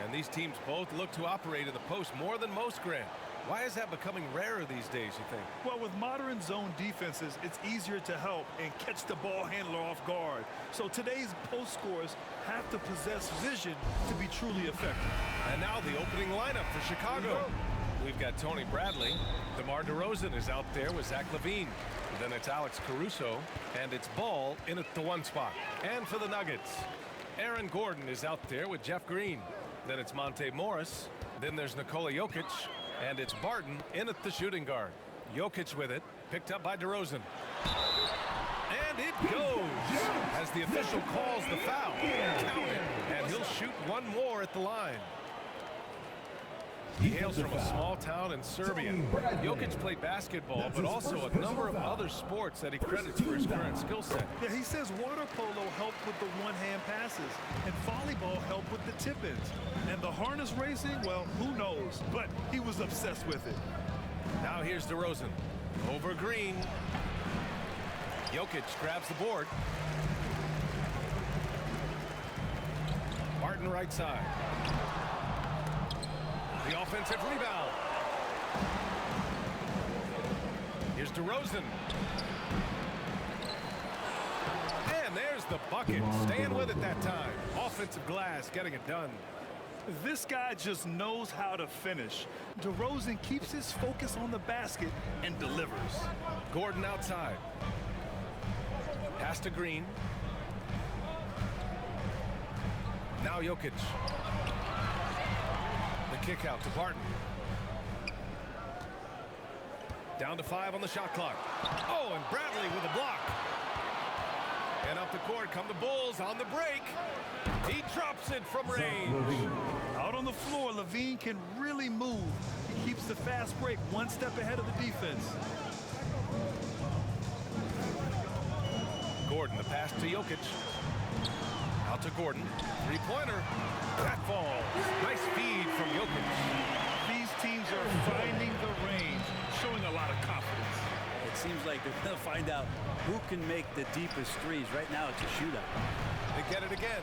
And these teams both look to operate in the post more than most, Grant. Why is that becoming rarer these days, you think? Well, with modern zone defenses, it's easier to help and catch the ball handler off guard. So today's post scorers have to possess vision to be truly effective. And now the opening lineup for Chicago. We've got Tony Bradley. DeMar DeRozan is out there with Zach LaVine. Then it's Alex Caruso. And it's Ball in at the 1 spot. And for the Nuggets, Aaron Gordon is out there with Jeff Green. Then it's Monte Morris. Then there's Nikola Jokic. And it's Barton in at the shooting guard. Jokic with it, picked up by DeRozan. And it goes as the official calls the foul. Count it, and he'll shoot one more at the line. He hails from a small town in Serbia. Jokic played basketball, but also a number of other sports that he credits for his current skill set. Yeah, he says water polo helped with the one-hand passes, and volleyball helped with the tip-ins. And the harness racing, well, who knows? But he was obsessed with it. Now here's DeRozan. Over Green. Jokic grabs the board. Barton right side. The offensive rebound. Here's DeRozan. And there's the bucket. Staying with it that time. Offensive glass getting it done. This guy just knows how to finish. DeRozan keeps his focus on the basket and delivers. Gordon outside. Pass to Green. Now Jokic. The kick out to Barton. Down to 5 on the shot clock. Oh, and Bradley with a block. And up the court come the Bulls on the break. He drops it from range. Out on the floor, LaVine can really move. He keeps the fast break one step ahead of the defense. Gordon, the pass to Jokic. Out to Gordon. Three-pointer. That falls. Nice feed from Jokic. These teams are finding the range, showing a lot of confidence. It seems like they're going to find out who can make the deepest threes. Right now, it's a shootout. They get it again.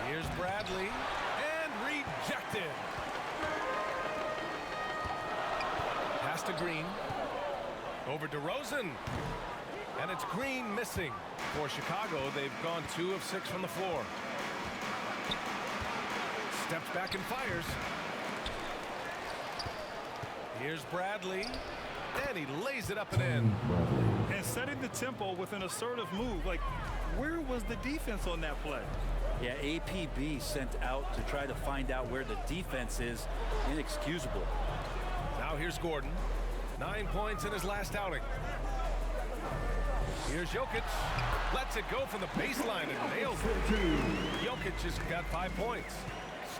Here's Bradley. And rejected. Pass to Green. Over DeRozan. And it's Green missing. For Chicago, they've gone 2 of 6 from the floor. Steps back and fires. Here's Bradley. And he lays it up and in. And setting the tempo with an assertive move. Like, where was the defense on that play? Yeah, APB sent out to try to find out where the defense is. Inexcusable. Now here's Gordon. 9 points in his last outing. Here's Jokic. Lets it go from the baseline and nails it. Jokic has got 5 points.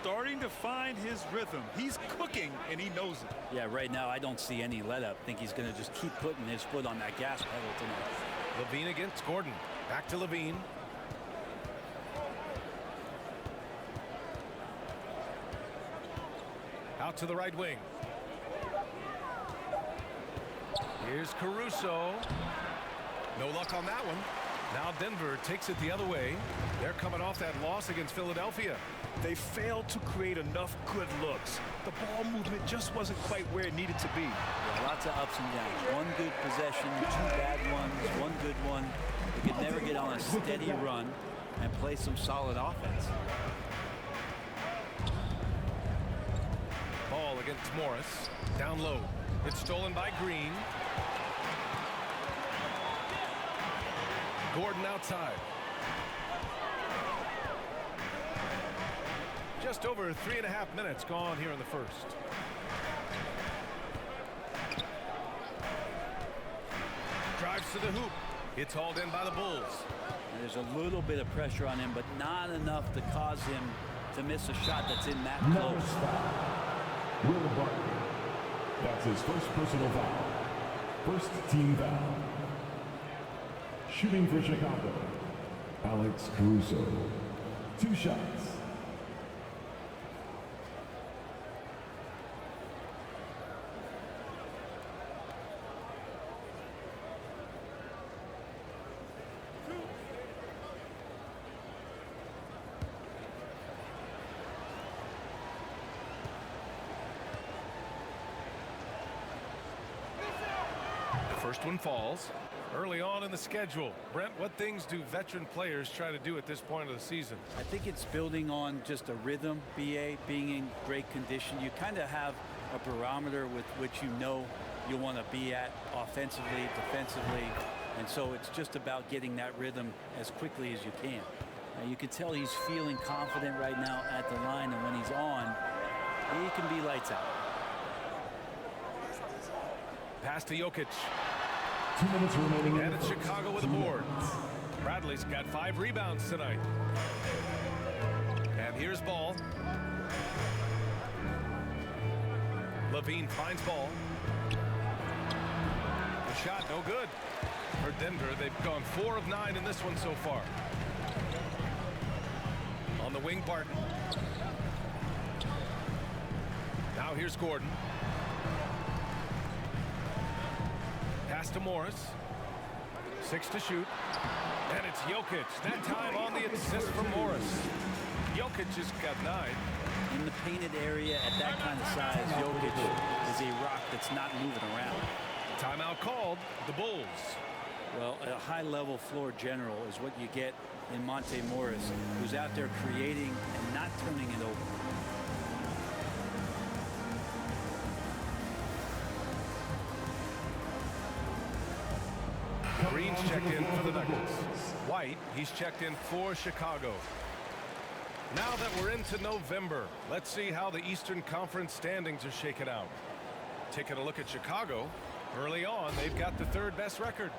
Starting to find his rhythm. He's cooking, and he knows it. Yeah, right now I don't see any let-up. I think he's going to just keep putting his foot on that gas pedal tonight. LaVine against Gordon. Back to LaVine. Out to the right wing. Here's Caruso. No luck on that one. Now Denver takes it the other way. They're coming off that loss against Philadelphia. They failed to create enough good looks. The ball movement just wasn't quite where it needed to be. Yeah, lots of ups and downs. One good possession, 2 bad ones, one good one. They could never get on a steady run and play some solid offense. Ball against Morris. Down low. It's stolen by Green. Gordon outside. Just over 3.5 minutes gone here in the first. Drives to the hoop. It's hauled in by the Bulls. And there's a little bit of pressure on him, but not enough to cause him to miss a shot that's in that close. Will Barton. That's his first personal foul. First team foul. Shooting for Chicago, Alex Caruso. 2 shots. First one falls. Early on in the schedule. Brent, what things do veteran players try to do at this point of the season? I think it's building on just a rhythm, BA, being in great condition. You kind of have a barometer with which you know you want to be at offensively, defensively. And so it's just about getting that rhythm as quickly as you can. Now you can tell he's feeling confident right now at the line, and when he's on, he can be lights out. Pass to Jokic. 2 minutes remaining. And it's Chicago with a board. Bradley's got 5 rebounds tonight. And here's Ball. Levine finds Ball. The shot no good for Denver. They've gone 4 of 9 in this one so far. On the wing, Barton. Now here's Gordon. Pass to Morris. 6 to shoot. And it's Jokic. That time on the assist from Morris. Jokic just got 9. In the painted area at that kind of size, Jokic is a rock that's not moving around. Timeout called. The Bulls. Well, a high-level floor general is what you get in Monte Morris, who's out there creating and not turning it over. Green's checked in for the Nuggets. White, he's checked in for Chicago. Now that we're into November, let's see how the Eastern Conference standings are shaken out. Taking a look at Chicago, early on, they've got the 3rd best record.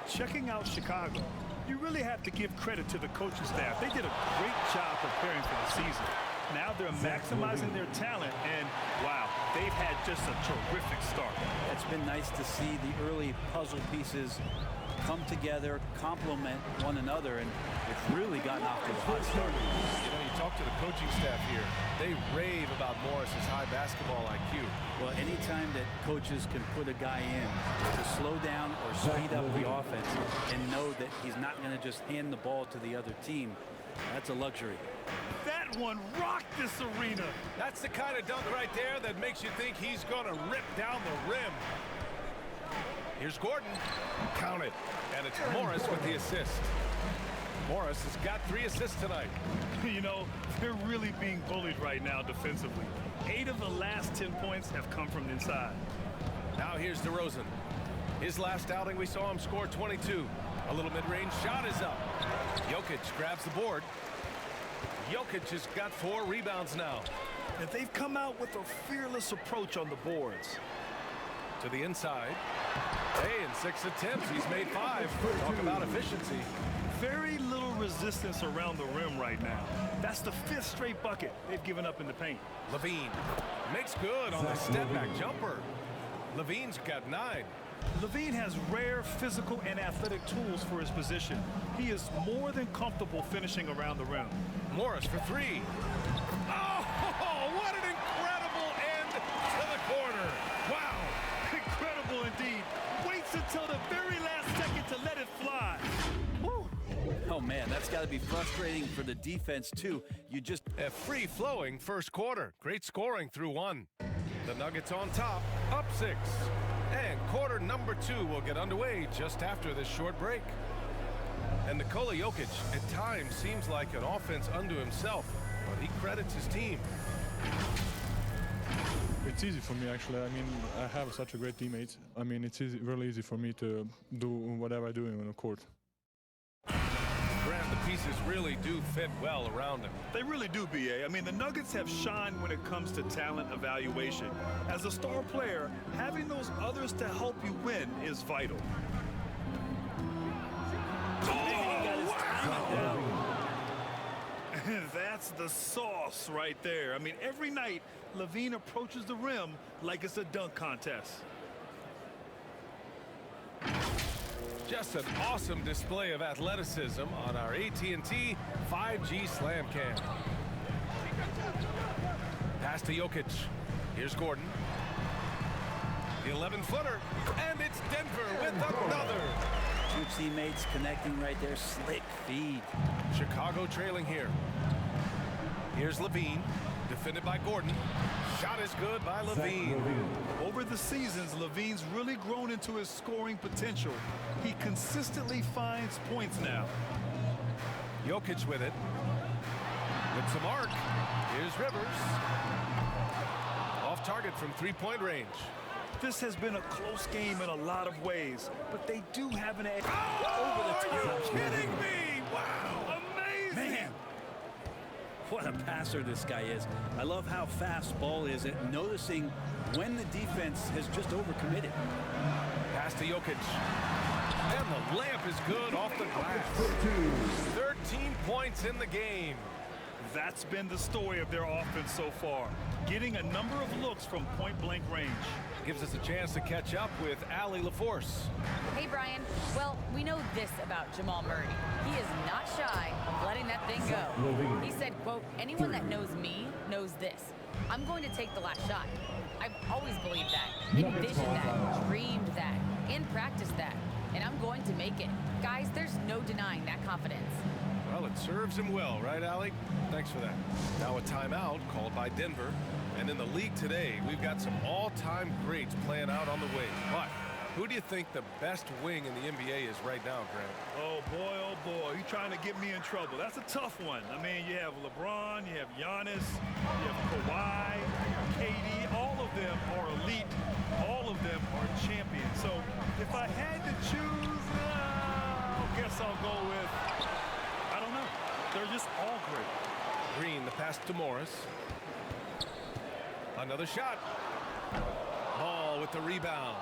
Checking out Chicago, you really have to give credit to the coaching staff. They did a great job preparing for the season. Now they're maximizing their talent, and wow, they've had just a terrific start. It's been nice to see the early puzzle pieces come together, complement one another, and it's really gotten off to a hot start. You know, you talk to the coaching staff here, they rave about Morris's high basketball IQ. Well, anytime that coaches can put a guy in to slow down or speed up the offense and know that he's not going to just hand the ball to the other team, that's a luxury. That one rocked this arena. That's the kind of dunk right there that makes you think he's going to rip down the rim. Here's Gordon. Count it. And it's Morris with the assist. Morris has got 3 assists tonight. You know, they're really being bullied right now defensively. 8 of the last 10 points have come from inside. Now here's DeRozan. His last outing, we saw him score 22. A little mid-range shot is up. Jokic grabs the board. Jokic has got 4 rebounds now. And they've come out with a fearless approach on the boards. To the inside. Hey, in 6 attempts, he's made 5. Talk about efficiency. Very little resistance around the rim right now. That's the 5th straight bucket they've given up in the paint. Levine makes good on the step-back jumper. Levine's got 9. Levine has rare physical and athletic tools for his position. He is more than comfortable finishing around the rim. Morris for 3. Oh, what an incredible end to the corner. Wow, incredible indeed. Waits until the very last second to let it fly. Woo. Oh, man, that's got to be frustrating for the defense, too. You just... A free-flowing first quarter. Great scoring through 1. The Nuggets on top, up 6. And quarter number 2 will get underway just after this short break. And Nikola Jokic at times seems like an offense unto himself, but he credits his team. It's easy for me, actually. I mean, I have such a great teammate. I mean, it's really easy for me to do whatever I'm doing on the court. Grant, the pieces really do fit well around him. They really do, B.A. I mean, the Nuggets have shined when it comes to talent evaluation. As a star player, having those others to help you win is vital. That's the sauce right there. I mean, every night, Levine approaches the rim like it's a dunk contest. Just an awesome display of athleticism on our AT&T 5G Slam Cam. Pass to Jokic. Here's Gordon. The 11-footer, and it's Denver with another. 2 teammates connecting right there. Slick feed. Chicago trailing here. Here's Levine, defended by Gordon. Shot is good by Levine. Over the seasons, Levine's really grown into his scoring potential. He consistently finds points now. Jokic with it. With some arc. Here's Rivers. Off target from three-point range. This has been a close game in a lot of ways, but they do have an edge. Oh, are you kidding me? Wow, amazing. Man, what a passer this guy is. I love how fast Ball is at noticing when the defense has just overcommitted. Pass to Jokic. And the layup is good off the glass. 13 points in the game. That's been the story of their offense so far, getting a number of looks from point-blank range. Gives us a chance to catch up with Allie LaForce. Hey, Brian. Well, we know this about Jamal Murray. He is not shy of letting that thing go. He said, quote, anyone that knows me knows this. I'm going to take the last shot. I've always believed that, envisioned that, dreamed that, and practiced that. And I'm going to make it. Guys, there's no denying that confidence. Well, it serves him well, right, Allie? Thanks for that. Now a timeout called by Denver. And in the league today, we've got some all-time greats playing out on the way. But who do you think the best wing in the NBA is right now, Grant? Oh, boy, you're trying to get me in trouble. That's a tough one. I mean, you have LeBron, you have Giannis, you have Kawhi, KD. All of them are elite. All of them are champions. So if I had to choose, I guess I'll go with, I don't know. They're just all great. Green, the pass to Morris. Another shot. Ball with the rebound.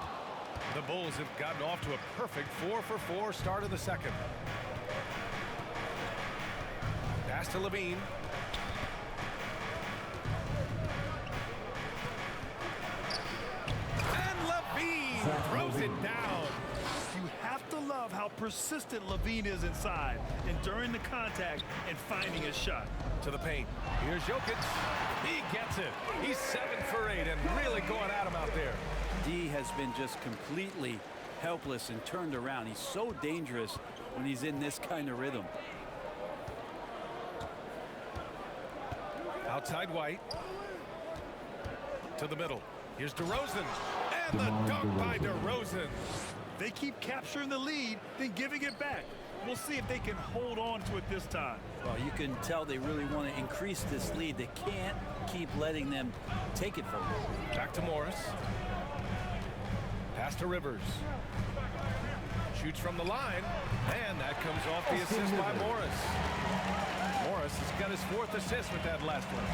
The Bulls have gotten off to a perfect 4-for-4 start of the second. Pass to Levine. And Levine throws it down. You have to love how persistent Levine is inside, enduring the contact and finding his shot. To the paint. Here's Jokic. He gets it. He's 7 for 8 and really going at him out there. D has been just completely helpless and turned around. He's so dangerous when he's in this kind of rhythm. Outside White. To the middle. Here's DeRozan. And the dunk by DeRozan. They keep capturing the lead, then giving it back. We'll see if they can hold on to it this time. Well, you can tell they really want to increase this lead. They can't keep letting them take it from them. Back to Morris. Pass to Rivers. Shoots from the line. And that comes off the assist by Morris. Morris has got his 4th assist with that last one.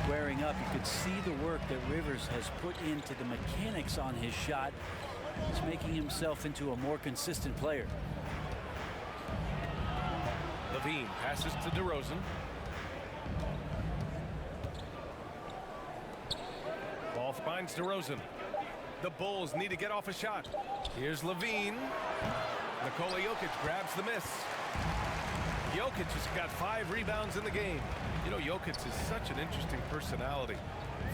Squaring up, you could see the work that Rivers has put into the mechanics on his shot. He's making himself into a more consistent player. Levine passes to DeRozan. Ball finds DeRozan. The Bulls need to get off a shot. Here's Levine. Nikola Jokic grabs the miss. Jokic has got 5 rebounds in the game. You know, Jokic is such an interesting personality.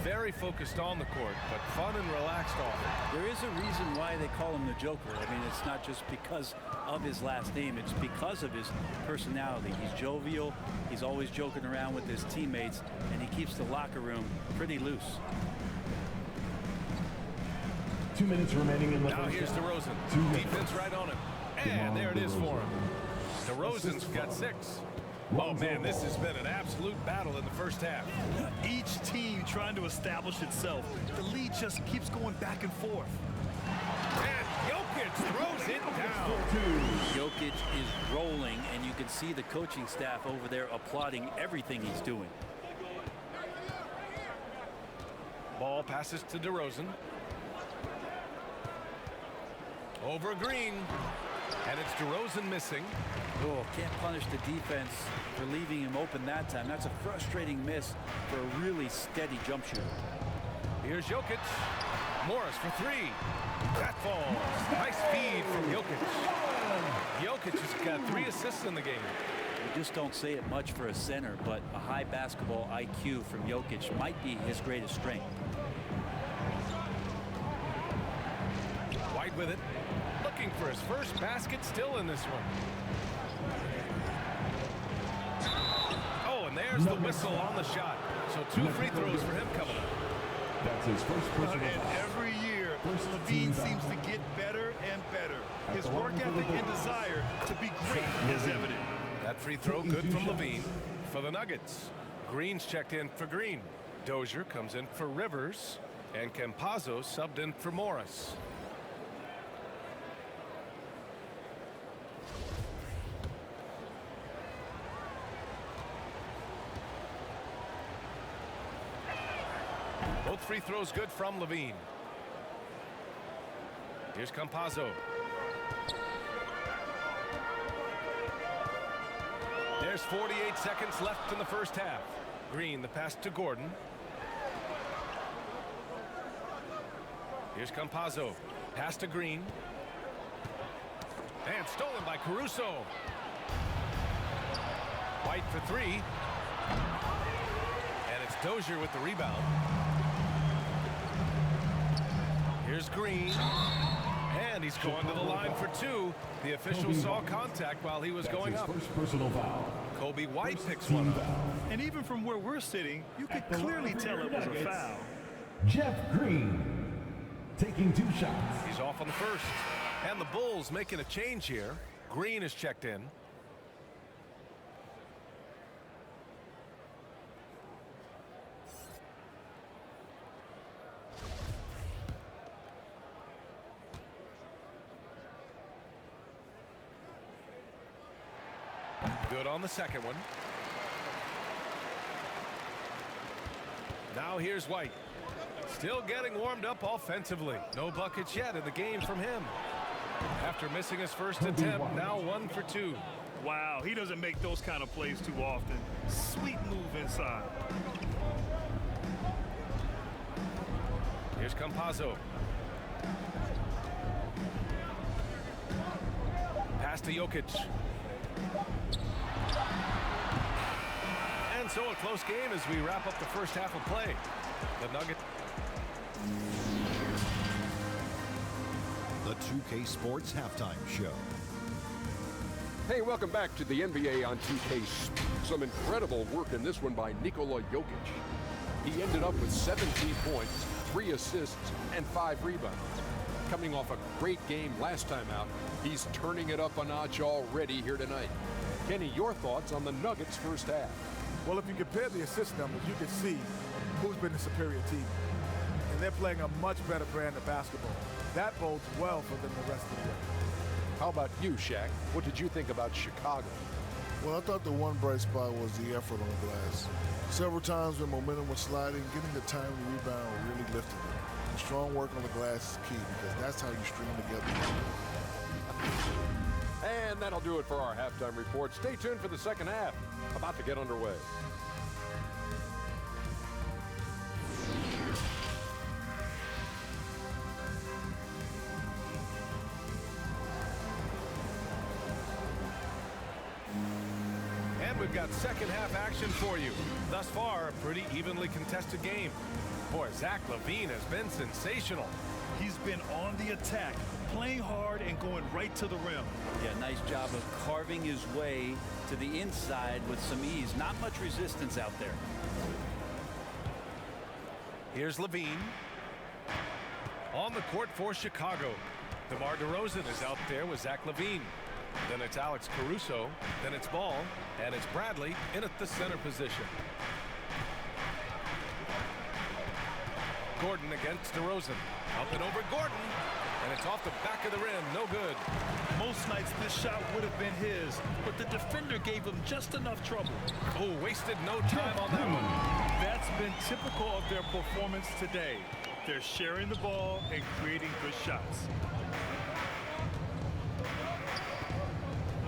Very focused on the court, but fun and relaxed off it. There is a reason why they call him the Joker. I mean, it's not just because of his last name. It's because of his personality. He's jovial. He's always joking around with his teammates, and he keeps the locker room pretty loose. 2 minutes remaining in the Now first here's half. DeRozan. Defense right on him. And there it is for him. DeRozan's got 6. Oh, man, this has been an absolute battle in the first half. Each team trying to establish itself. The lead just keeps going back and forth. And Jokic throws it down. Jokic is rolling, and you can see the coaching staff over there applauding everything he's doing. Ball passes to DeRozan. Over Green. And it's DeRozan missing. Oh, can't punish the defense for leaving him open that time. That's a frustrating miss for a really steady jump shooter. Here's Jokic. Morris for 3. That falls. Nice feed from Jokic. Jokic has got 3 assists in the game. You just don't say it much for a center, but a high basketball IQ from Jokic might be his greatest strength. White with it. Looking for his first basket still in this one. Oh, and there There's the whistle on the shot. So 2 free throws for him coming up. That's his first personal And foul. every year, First Levine team foul. seems to get better and better. His work ethic and desire to be great is evident. That free throw good from Levine for the Nuggets. Green's checked in for Green. Dozier comes in for Rivers. And Campazzo subbed in for Morris. Both free throws good from Levine. Here's Campazzo. There's 48 seconds left in the first half. Green, the pass to Gordon. Here's Campazzo. Pass to Green. And stolen by Caruso. White for 3. And it's Dozier with the rebound. Here's Green. And he's going to the line for 2. The official saw contact while he was going up. First personal foul. Kobe White picks one up. And even from where we're sitting, you could clearly tell it was a foul. Jeff Green taking 2 shots. He's off on the first. And the Bulls making a change here. Green is checked in. Good on the second one. Now here's White. Still getting warmed up offensively. No buckets yet in the game from him. After missing his first attempt, now 1 for 2. Wow, he doesn't make those kind of plays too often. Sweet move inside. Here's Campazzo. Pass to Jokic. And so a close game as we wrap up the first half of play. The Nuggets. The 2K Sports Halftime Show. Hey, welcome back to the NBA on 2K. Some incredible work in this one by Nikola Jokic. He ended up with 17 points, 3 assists, and 5 rebounds. Coming off a great game last time out, he's turning it up a notch already here tonight. Kenny, your thoughts on the Nuggets' first half? Well, if you compare the assist numbers, you can see who's been the superior team. And they're playing a much better brand of basketball. That bodes well for them the rest of the way. How about you, Shaq? What did you think about Chicago? Well, I thought the one bright spot was the effort on the glass. Several times when momentum was sliding, getting the timely rebound really lifted it. And strong work on the glass is key because that's how you string together. And that'll do it for our halftime report. Stay tuned for the second half. About to get underway. And we've got second half action for you. Thus far, a pretty evenly contested game. Boy, Zach LaVine has been sensational. He's been on the attack, playing hard and going right to the rim. Yeah, nice job of carving his way to the inside with some ease. Not much resistance out there. Here's LaVine. On the court for Chicago. DeMar DeRozan is out there with Zach LaVine. Then it's Alex Caruso. Then it's Ball. And it's Bradley in at the center position. Gordon against DeRozan. Up and over Gordon. And it's off the back of the rim. No good. Most nights this shot would have been his, but the defender gave him just enough trouble. Oh, wasted no time on that one. That's been typical of their performance today. They're sharing the ball and creating good shots.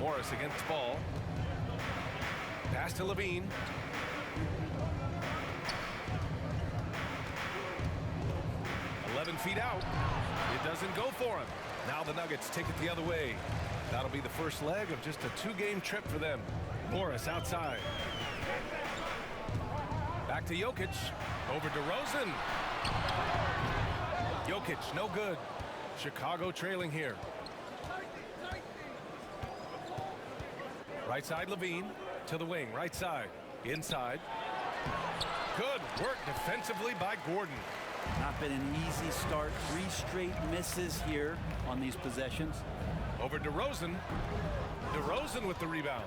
Morris against Ball. Pass to LaVine. Feet out. It doesn't go for him. Now the Nuggets take it the other way. That'll be the first leg of just a 2-game trip for them. Morris outside. Back to Jokic. Over DeRozan. Jokic, no good. Chicago trailing here. Right side LaVine to the wing. Right side. Inside. Good work defensively by Gordon. Not been an easy start. 3 straight misses here on these possessions. Over DeRozan. DeRozan with the rebound.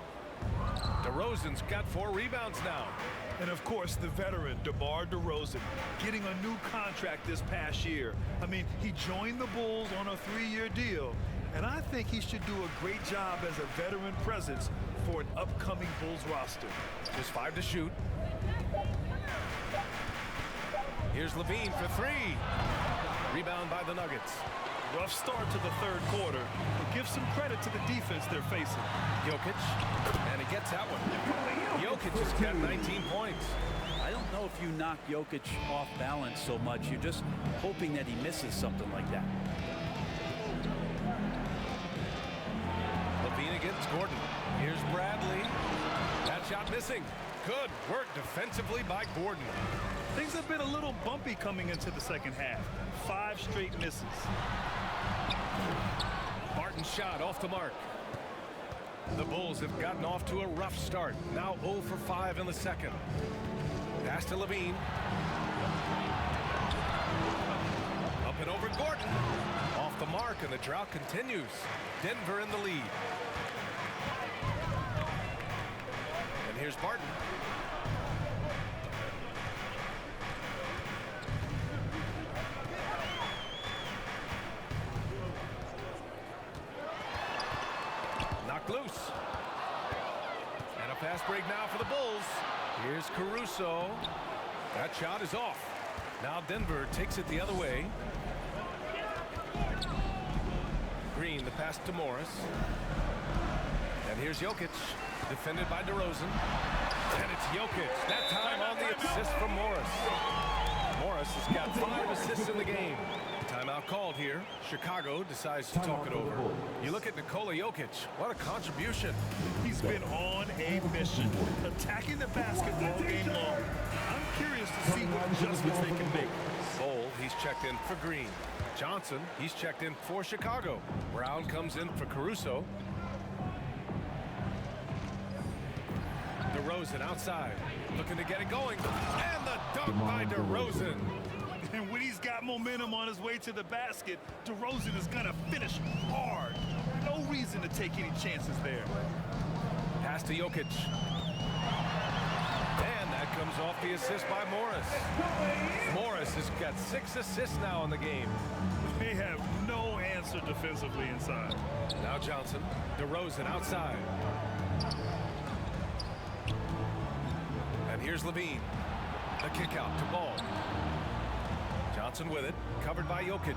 DeRozan's got 4 rebounds now. And of course, the veteran, DeMar DeRozan, getting a new contract this past year. I mean, he joined the Bulls on a 3-year deal, and I think he should do a great job as a veteran presence for an upcoming Bulls roster. Just 5 to shoot. Here's Levine for 3. Rebound by the Nuggets. Rough start to the third quarter, but give some credit to the defense they're facing. Jokic, and he gets that one. Jokic has got 19 points. I don't know if you knock Jokic off balance so much. You're just hoping that he misses something like that. Levine against Gordon. Here's Bradley. That shot missing. Good work defensively by Gordon. Things have been a little bumpy coming into the second half. 5 straight misses. Martin's shot off the mark. The Bulls have gotten off to a rough start. Now 0 for 5 in the second. Pass to Levine. Up and over Gordon. Off the mark, and the drought continues. Denver in the lead. And here's Barton. Loose. And a fast break now for the Bulls. Here's Caruso. That shot is off. Now Denver takes it the other way. Green, the pass to Morris. And here's Jokic, defended by DeRozan. And it's Jokic, that time on the assist from Morris. Morris has got 5 assists in the game. Timeout called here. Chicago decides to talk it over. You look at Nikola Jokic. What a contribution. He's been on a mission, attacking the basket all game long. I'm curious to see what adjustments they can make. Bol, he's checked in for Green. Johnson, he's checked in for Chicago. Brown comes in for Caruso. DeRozan outside, looking to get it going. And the dunk by DeRozan. And when he's got momentum on his way to the basket, DeRozan is going to finish hard. No reason to take any chances there. Pass to Jokic. And that comes off the assist by Morris. Morris has got 6 assists now in the game. They have no answer defensively inside. Now Johnson, DeRozan outside. And here's Levine. The kick out to Ball. Johnson with it, covered by Jokic.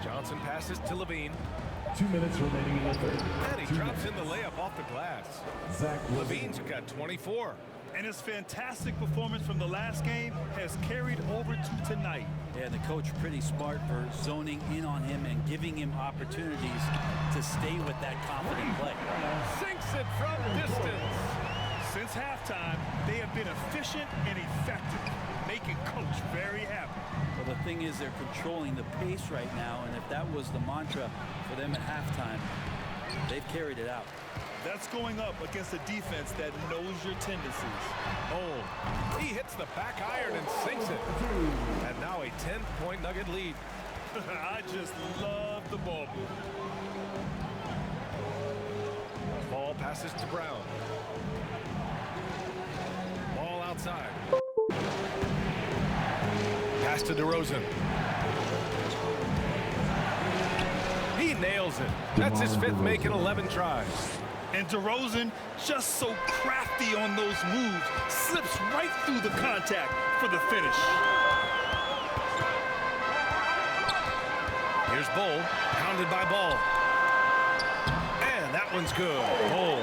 Johnson passes to Levine. 2 minutes remaining in the third. And he drops in the layup off the glass. Levine's got 24. And his fantastic performance from the last game has carried over to tonight. Yeah, the coach pretty smart for zoning in on him and giving him opportunities to stay with that confident play. Sinks it from distance. Since halftime, they have been efficient and effective, making Coach very happy. Well, the thing is, they're controlling the pace right now, and if that was the mantra for them at halftime, they've carried it out. That's going up against a defense that knows your tendencies. Oh, he hits the back iron and sinks it. And now a 10-point Nugget lead. I just love the ball move. Ball passes to Brown. Ball outside. Pass to DeRozan. He nails it. That's his 5th make in 11 tries. And DeRozan, just so crafty on those moves, slips right through the contact for the finish. Here's Bol, pounded by Ball. And that one's good. Bol.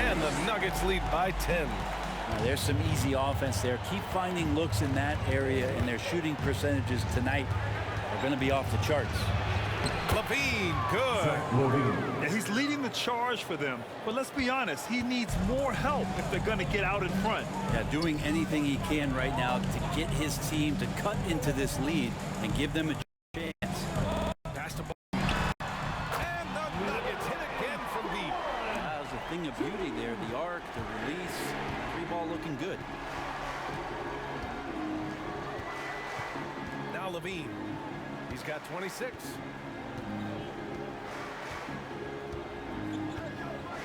And the Nuggets lead by 10. Now, there's some easy offense there. Keep finding looks in that area, and their shooting percentages tonight are going to be off the charts. Levine, good. Yeah, he's leading the charge for them, but let's be honest, he needs more help if they're going to get out in front. Yeah, doing anything he can right now to get his team to cut into this lead and give them a chance. Pass to Ball. And the Nuggets hit again from deep. That was a thing of beauty there. The arc arc, the release, three ball looking good. Now Levine. He's got 26.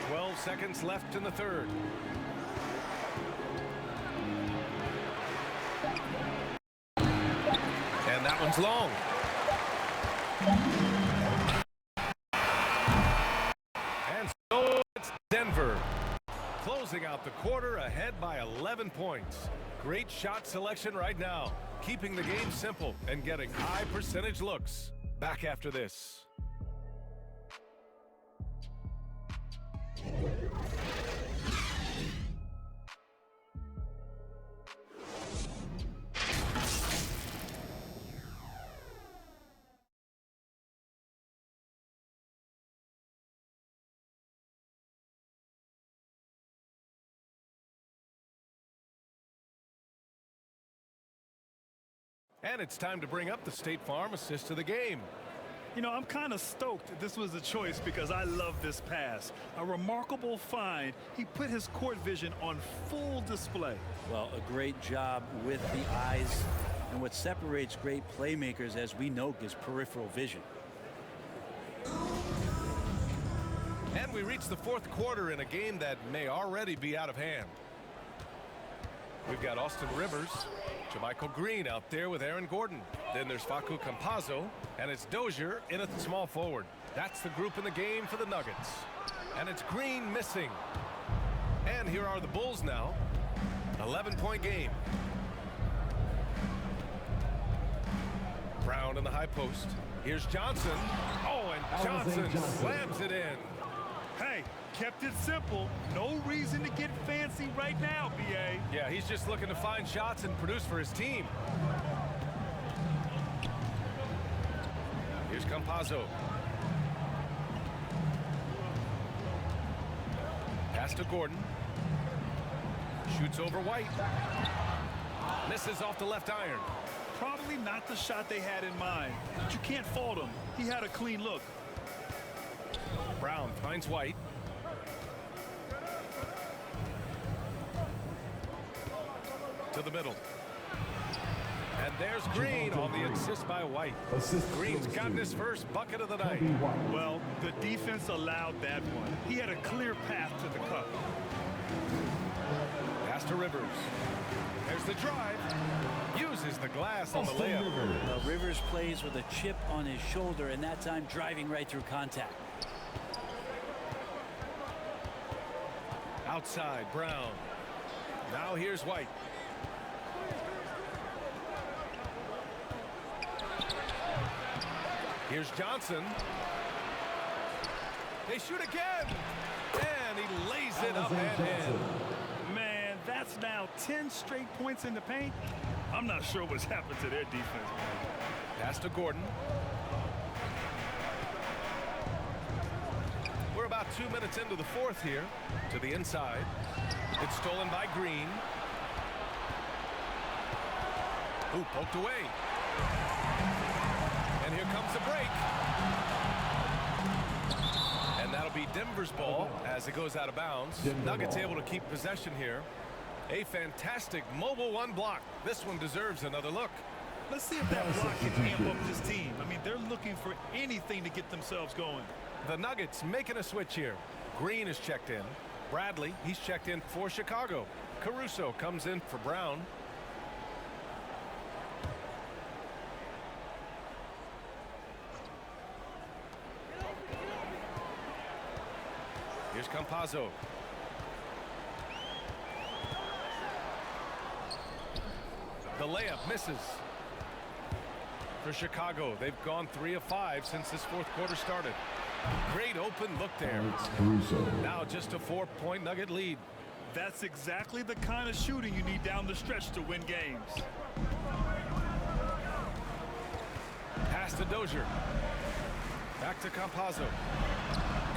12 seconds left in the third. And that one's long. And so it's Denver. Closing out the quarter ahead by 11 points. Great shot selection right now. Keeping the game simple and getting high percentage looks. Back after this. And it's time to bring up the State Farm assist of the game. You know, I'm kind of stoked that this was a choice because I love this pass. A remarkable find. He put his court vision on full display. Well, a great job with the eyes. And what separates great playmakers, as we know, is peripheral vision. And we reach the fourth quarter in a game that may already be out of hand. We've got Austin Rivers, JaMychal Green out there with Aaron Gordon. Then there's Facu Campazzo, and it's Dozier in at small forward. That's the group in the game for the Nuggets. And it's Green missing. And here are the Bulls now. 11-point game. Brown in the high post. Here's Johnson. Oh, and Johnson slams it in. Hey, kept it simple. No reason to get fancy right now, B.A. Yeah, he's just looking to find shots and produce for his team. Here's Campazzo. Pass to Gordon. Shoots over White. Misses off the left iron. Probably not the shot they had in mind, but you can't fault him. He had a clean look. Brown finds White. To the middle. And there's Green on the assist by White. Green's gotten his first bucket of the night. Well, the defense allowed that one. He had a clear path to the cup. Pass to Rivers. There's the drive. Uses the glass on the layup. Now, Rivers plays with a chip on his shoulder, and that time driving right through contact. Outside, Brown. Now here's White. Here's Johnson. They shoot again. And he lays it up and in. Man, that's now 10 straight points in the paint. I'm not sure what's happened to their defense, man. Pass to Gordon. We're about 2 minutes into the fourth here. To the inside. It's stolen by Green. Ooh, poked away. And here comes the break. And that'll be Denver's ball as it goes out of bounds. Nuggets able to keep possession here. A fantastic mobile one block. This one deserves another look. Let's see if that block can amp up this team. I mean, they're looking for anything to get themselves going. The Nuggets making a switch here. Green is checked in. Bradley, he's checked in for Chicago. Caruso comes in for Brown. Here's Campazzo. The layup misses. For Chicago, they've gone 3 of 5 since this fourth quarter started. Great open look there. Now just a 4-point Nugget lead. That's exactly the kind of shooting you need down the stretch to win games. Pass to Dozier. Back to Campazzo.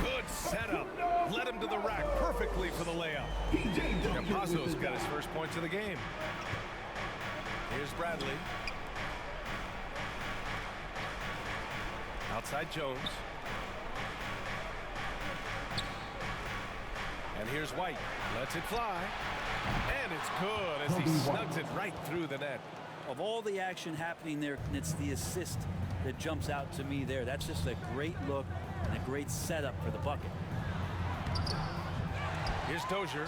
Good setup. Led him to the rack perfectly for the layup. Campazzo's got his first points of the game. Here's Bradley. Outside Jones. And here's White. Lets it fly. And it's good as he snugs it right through the net. Of all the action happening there, it's the assist that jumps out to me there. That's just a great look and a great setup for the bucket. Here's Dozier.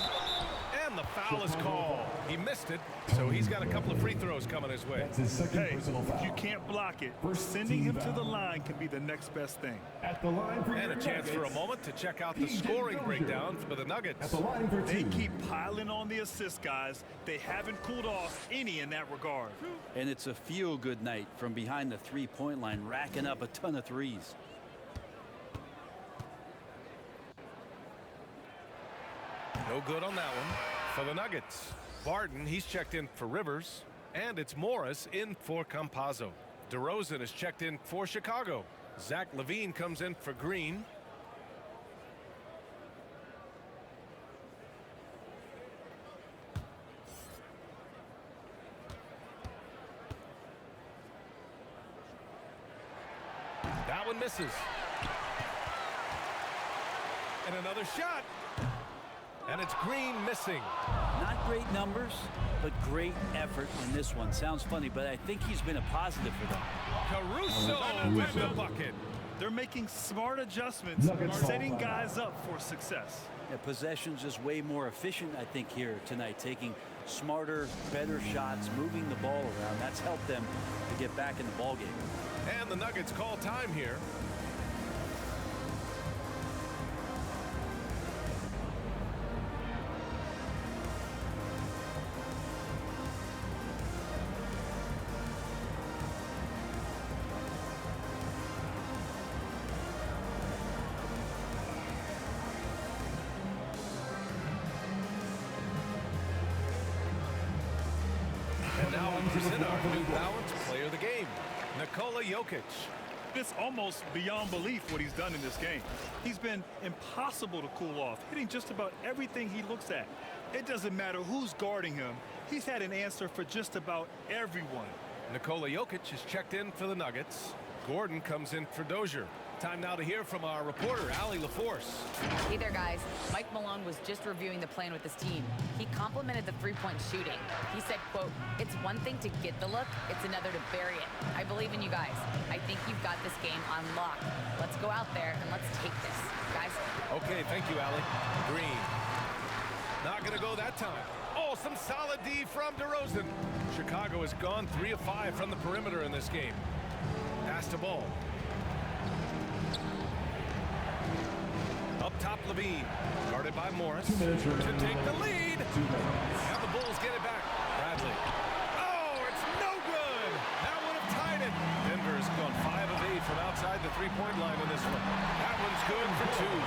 And the foul is called. He missed it, so he's got a couple of free throws coming his way. Hey, if you can't block it, sending him to the line can be the next best thing. At the line for And a chance for a moment to check out the scoring breakdown for the Nuggets. At the line for They two. keep piling on the assist, guys. They haven't cooled off any in that regard. And it's a feel-good night from behind the three-point line, racking up a ton of threes. No good on that one for the Nuggets. Barton, he's checked in for Rivers. And it's Morris in for Campazzo. DeRozan is checked in for Chicago. Zach LaVine comes in for Green. That one misses. And another shot. And it's Green missing. Not great numbers, but great effort in this one. Sounds funny, but I think he's been a positive for them. Caruso with the bucket. They're making smart adjustments, setting guys up for success. Yeah, possession's just way more efficient, I think, here tonight. Taking smarter, better shots, moving the ball around. That's helped them to get back in the ball game. And the Nuggets call time here. And now we present our New Balance player of the game, Nikola Jokic. It's almost beyond belief what he's done in this game. He's been impossible to cool off, hitting just about everything he looks at. It doesn't matter who's guarding him. He's had an answer for just about everyone. Nikola Jokic is checked in for the Nuggets. Gordon comes in for Dozier. Time now to hear from our reporter, Allie LaForce. Hey there, guys. Mike Malone was just reviewing the plan with his team. He complimented the three-point shooting. He said, quote, "It's one thing to get the look, it's another to bury it. I believe in you guys. I think you've got this game on lock. Let's go out there and let's take this, guys." Okay, thank you, Allie. Green. Not going to go that time. Oh, some solid D from DeRozan. Chicago has gone 3 of 5 from the perimeter in this game. Pass to ball. Up top, LaVine. Guarded by Morris. 2 minutes remaining. To take the lead. 2 minutes. And the Bulls get it back. Bradley. Oh, it's no good. That would have tied it. Denver has gone 5 of 8 from outside the three-point line in this one. That one's good for 2.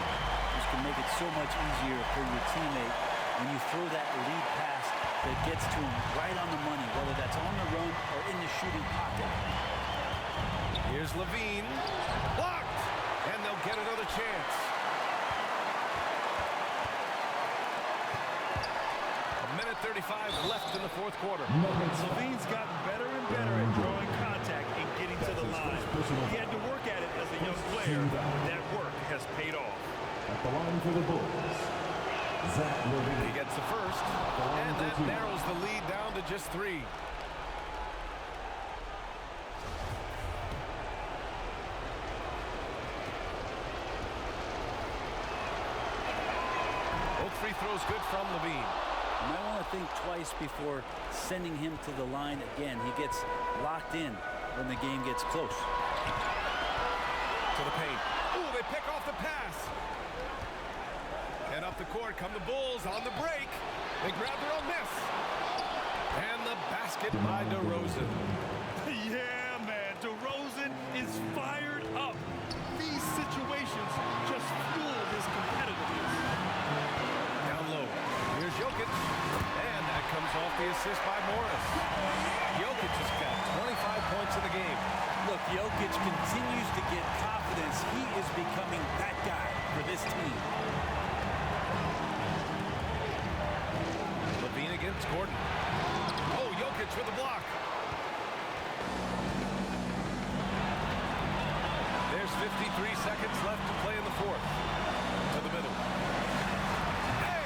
This can make it so much easier for your teammate when you throw that lead pass that gets to him right on the money, whether that's on the run or in the shooting pocket. Here's LaVine. Blocked. And they'll get another chance. A minute 35 left in the fourth quarter. LaVine's gotten better and better at drawing contact and getting to the line. He had to work at it as a young player. That work has paid off. At the line for the Bulls, Zach LaVine. He gets the first, and that narrows the lead down to just 3. Both free throws good from LaVine. You might want to think twice before sending him to the line again. He gets locked in when the game gets close. To the paint. Ooh, they pick off the pass. And up the court come the Bulls on the break. They grab their own miss. And the basket by DeRozan. Yeah, man, DeRozan is fired up. These situations just fuel his competitiveness. Down low. Here's Jokic. And that comes off the assist by Morris. Jokic has got 25 points in the game. Look, Jokic continues to get confidence. He is becoming that guy for this team. LaVine against Gordon. Oh, Jokic with a block. There's 53 seconds left to play in the fourth. To the middle. And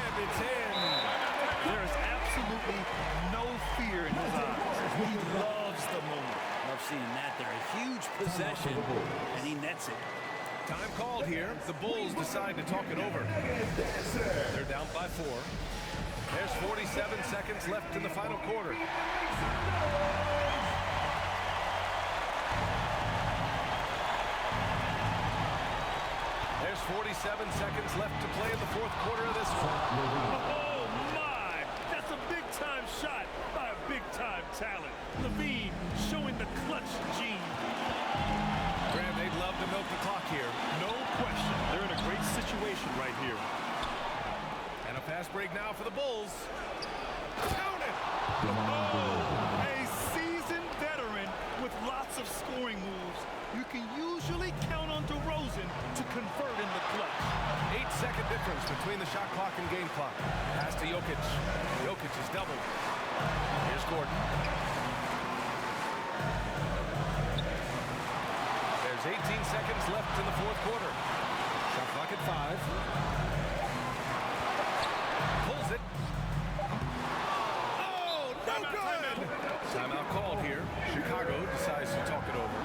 absolutely no fear in his eyes. He loves the moment. Love seeing that there. A huge possession, and he nets it. Time called here. The Bulls decide to talk it over. They're down by 4. There's 47 seconds left in the final quarter. There's 47 seconds left to play in the fourth quarter of this one. Oh, my! That's a big-time shot by a big-time talent. LaVine showing the clutch gene. Graham, they'd love to milk the clock here. No question. They're in a great situation right here. And a fast break now for the Bulls. Count it! Oh, a seasoned veteran with lots of scoring moves. You can usually count on DeRozan to convert in the clutch. 8-second difference between the shot clock and game clock. Pass to Jokic. Jokic is doubled. Here's Gordon. There's 18 seconds left in the fourth quarter. Shot clock at 5. Pulls it. Oh, no good! Timeout called here. Chicago decides to talk it over.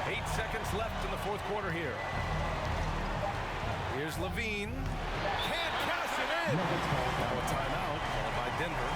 8 seconds left in the fourth quarter here. Here's LaVine. Can't cash it in. Now a timeout called by Denver.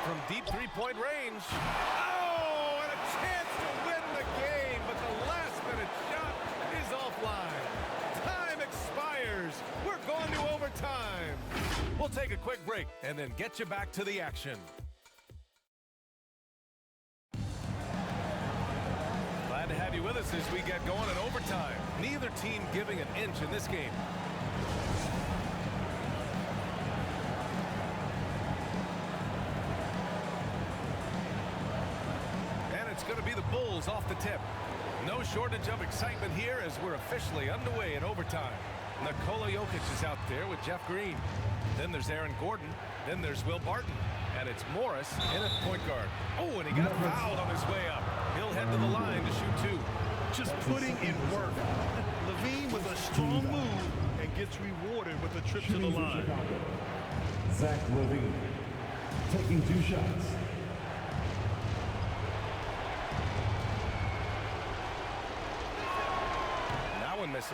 From deep three-point range. Oh, and a chance to win the game, but the last-minute shot is offline. Time expires. We're going to overtime. We'll take a quick break and then get you back to the action. Glad to have you with us as we get going in overtime. Neither team giving an inch in this game. It's going to be the Bulls off the tip. No shortage of excitement here as we're officially underway in overtime. Nikola Jokic is out there with Jeff Green. Then there's Aaron Gordon. Then there's Will Barton. And it's Morris in at point guard. Oh, and he got fouled on his way up. He'll head to the line to shoot 2. Just putting in work. LaVine with a strong move and gets rewarded with a trip to the line. Zach LaVine taking 2 shots. Misses.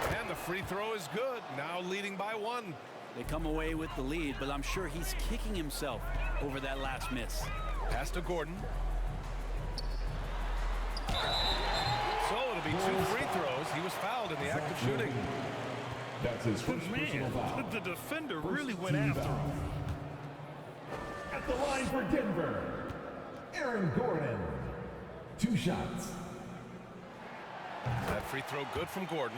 And the free throw is good. Now leading by 1. They come away with the lead, but I'm sure he's kicking himself over that last miss. Pass to Gordon. So it'll be 2 free throws. He was fouled in the act of shooting. That's his first personal foul. The defender really went after him. At the line for Denver, Aaron Gordon. 2 shots. That free throw good from Gordon.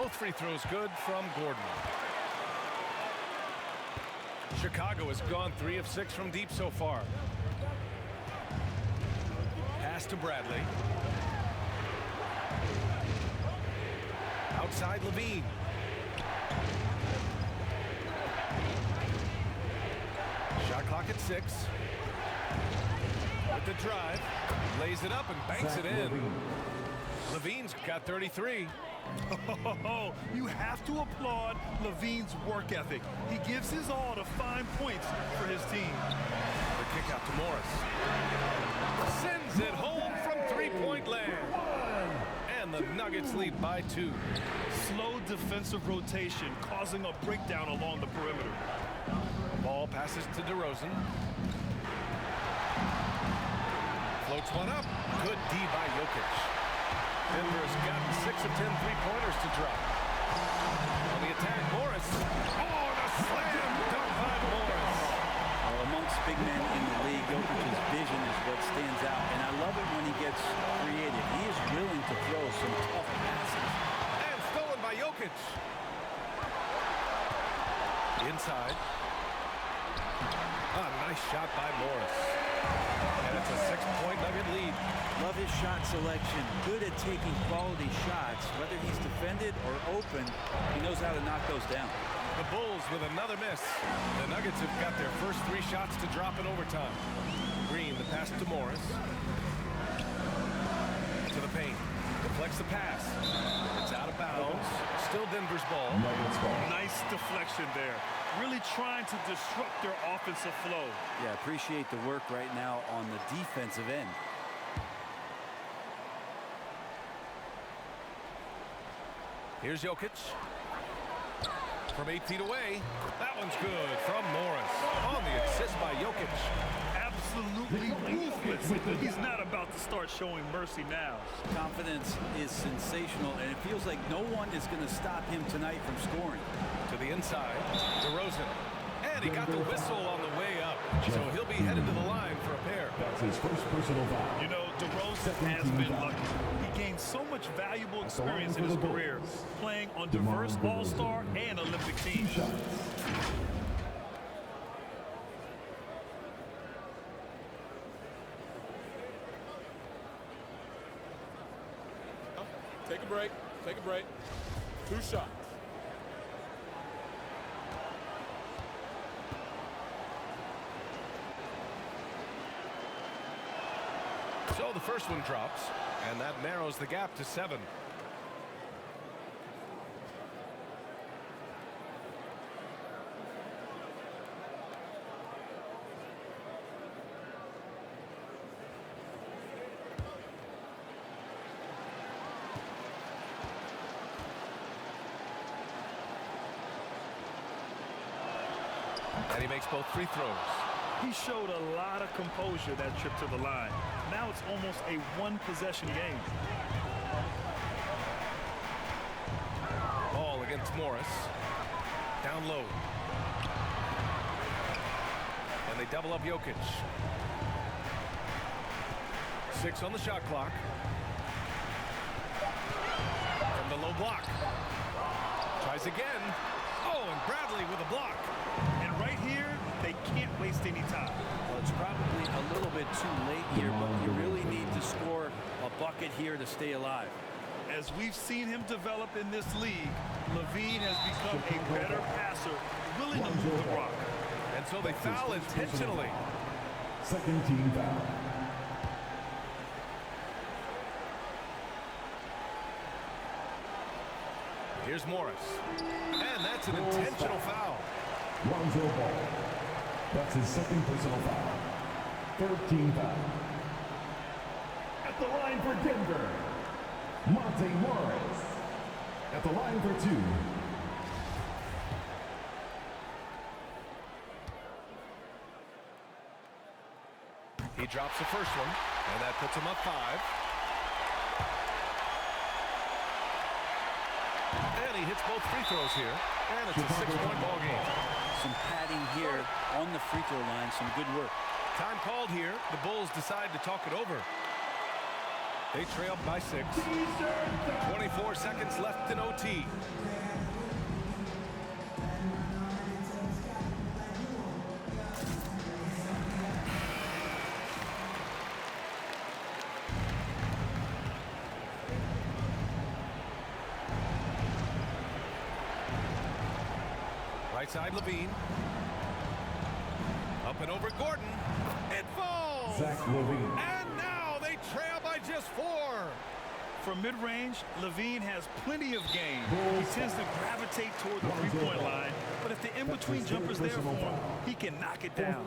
Both free throws good from Gordon. Chicago has gone 3 of 6 from deep so far. Pass to Bradley. Outside Levine. Shot clock at 6. With the drive. Lays it up and banks it in. Levine's got 33. Oh, you have to applaud Levine's work ethic. He gives his all to find points for his team. The kick out to Morris. Sends it home from three-point land. And the Nuggets lead by 2. Slow defensive rotation causing a breakdown along the perimeter. Ball passes to DeRozan. Floats one up. Good D by Jokic. Denver's gotten 6 of 10 three-pointers to drop. On the attack, Morris. Oh, and a slam dunk by Morris. Well, amongst big men in the league, Jokic's vision is what stands out, and I love it when he gets creative. He is willing to throw some tough passes. And stolen by Jokic. Inside. A nice shot by Morris. And it's a 6-point Nugget lead. Love his shot selection. Good at taking quality shots. Whether he's defended or open, he knows how to knock those down. The Bulls with another miss. The Nuggets have got their first 3 shots to drop in overtime. Green, the pass to Morris. To the paint. Deflects the pass. It's out of bounds. Still Denver's ball. Nice deflection there. Really trying to disrupt their offensive flow. Yeah, appreciate the work right now on the defensive end. Here's Jokic. From 8 feet away. That one's good from Morris. On the assist by Jokic. Absolutely ruthless. He's not about to start showing mercy now. Confidence is sensational, and it feels like no one is going to stop him tonight from scoring. To the inside, DeRozan. And he got the whistle on the way up. So he'll be headed to the line for a pair. That's his first personal foul. You know, DeRozan has been lucky. He gained so much valuable experience in his career, playing on diverse All-Star and Olympic teams. Take a break. Take a break. 2 shots. So the first one drops, and that narrows the gap to 7. And he makes both free throws. He showed a lot of composure that trip to the line. Now it's almost a one-possession game. Ball against Morris. Down low. And they double up Jokic. 6 on the shot clock. From the low block. Tries again. Oh, and Bradley with a block. And right here, they can't waste any time. Well, it's probably a little bit too late here, but you really need to score a bucket here to stay alive. As we've seen him develop in this league, Levine has become a better passer, willing to move the rock. And so they foul intentionally. Second team foul. Here's Morris. And that's an intentional foul. Lonzo Ball. That's his second personal foul. Third team foul. At the line for Denver, Monte Morris. At the line for 2. He drops the first one, and that puts him up 5. And he hits both free throws here, and it's a 6-point ball game. Some padding here on the free throw line, some good work. Time called here. The Bulls decide to talk it over. They trail by 6. 24 seconds left in OT. Right side, Levine. Up and over Gordon. It falls! Zach Levine. And now they trail by just 4. From mid-range, Levine has plenty of game. He tends to gravitate toward the three-point line, but if the in-between jumper's there for him, he can knock it down.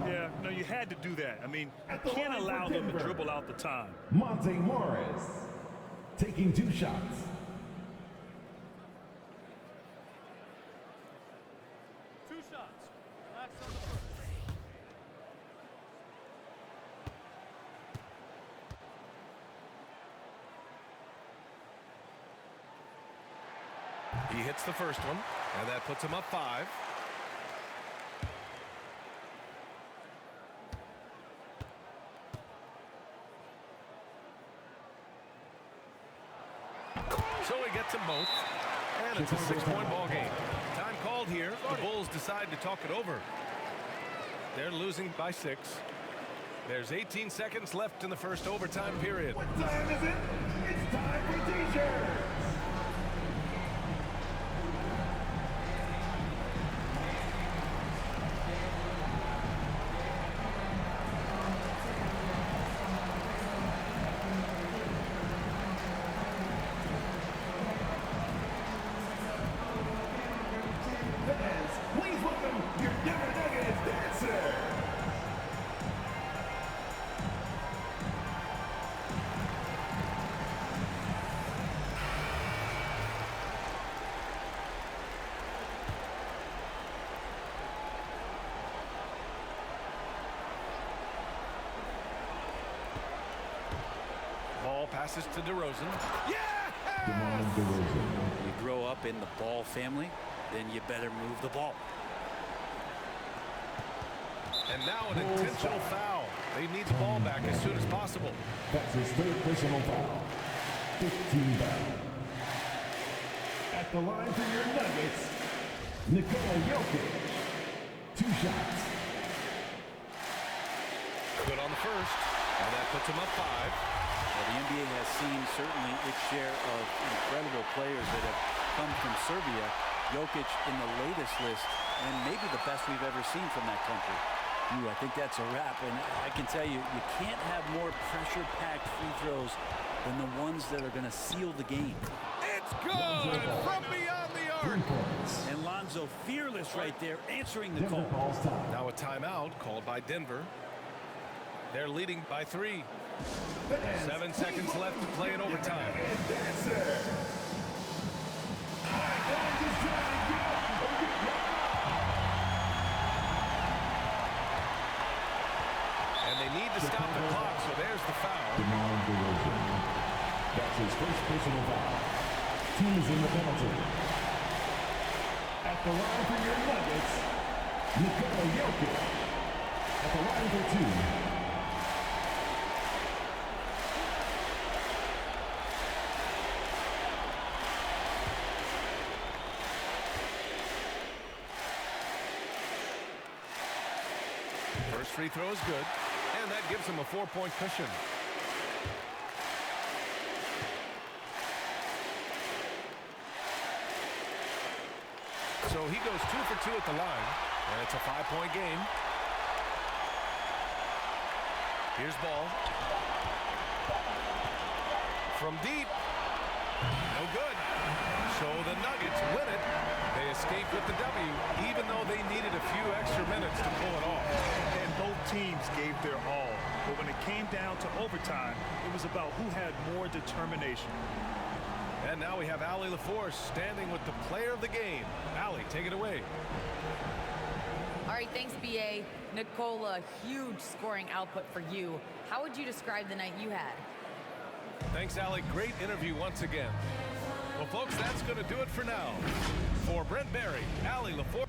Yeah, no, you had to do that. I mean, you can't allow them to dribble out the time. Monte Morris taking 2 shots. He hits the first one, and that puts him up 5. So he gets them both, and it's a 6-point ball game. Time called here. The Bulls decide to talk it over. They're losing by 6. There's 18 seconds left in the first overtime period. What time is it? It's time for T-shirts. Please welcome your Denver Nuggets dancer. Ball passes to DeRozan. Yeah! You grow up in the Ball family, then you better move the ball. And now an intentional foul. They need the ball back as soon as possible. That's his 3rd personal foul. 15 foul. At the line for your Nuggets, Nikola Jokic. 2 shots. Good on the first, and that puts him up 5. Well, the NBA has seen certainly its share of incredible players that have come from Serbia. Jokic in the latest list, and maybe the best we've ever seen from that country. I think that's a wrap, and I can tell you, you can't have more pressure-packed free throws than the ones that are going to seal the game. It's good from beyond the arc. And Lonzo fearless right there, answering the call. Now a timeout called by Denver. They're leading by 3. 7 seconds left to play in overtime. And they need to stop the clock, so there's the foul. That's his 1st personal foul. Team is in the penalty. At the line for your Nuggets, Nikola Jokic. At the line for 2. First free throw is good, and that gives him a 4-point cushion. So he goes 2 for 2 at the line, and it's a 5-point game. Here's ball. From deep. No good. So the Nuggets win it. They escape with the W, even though they needed a few extra minutes to pull it off. And both teams gave their all. But when it came down to overtime, it was about who had more determination. And now we have Allie LaForce standing with the player of the game. Allie, take it away. All right, thanks, B.A. Nikola, huge scoring output for you. How would you describe the night you had? Thanks, Allie. Great interview once again. Well, folks, that's going to do it for now. For Brent Barry, Allie LaForce.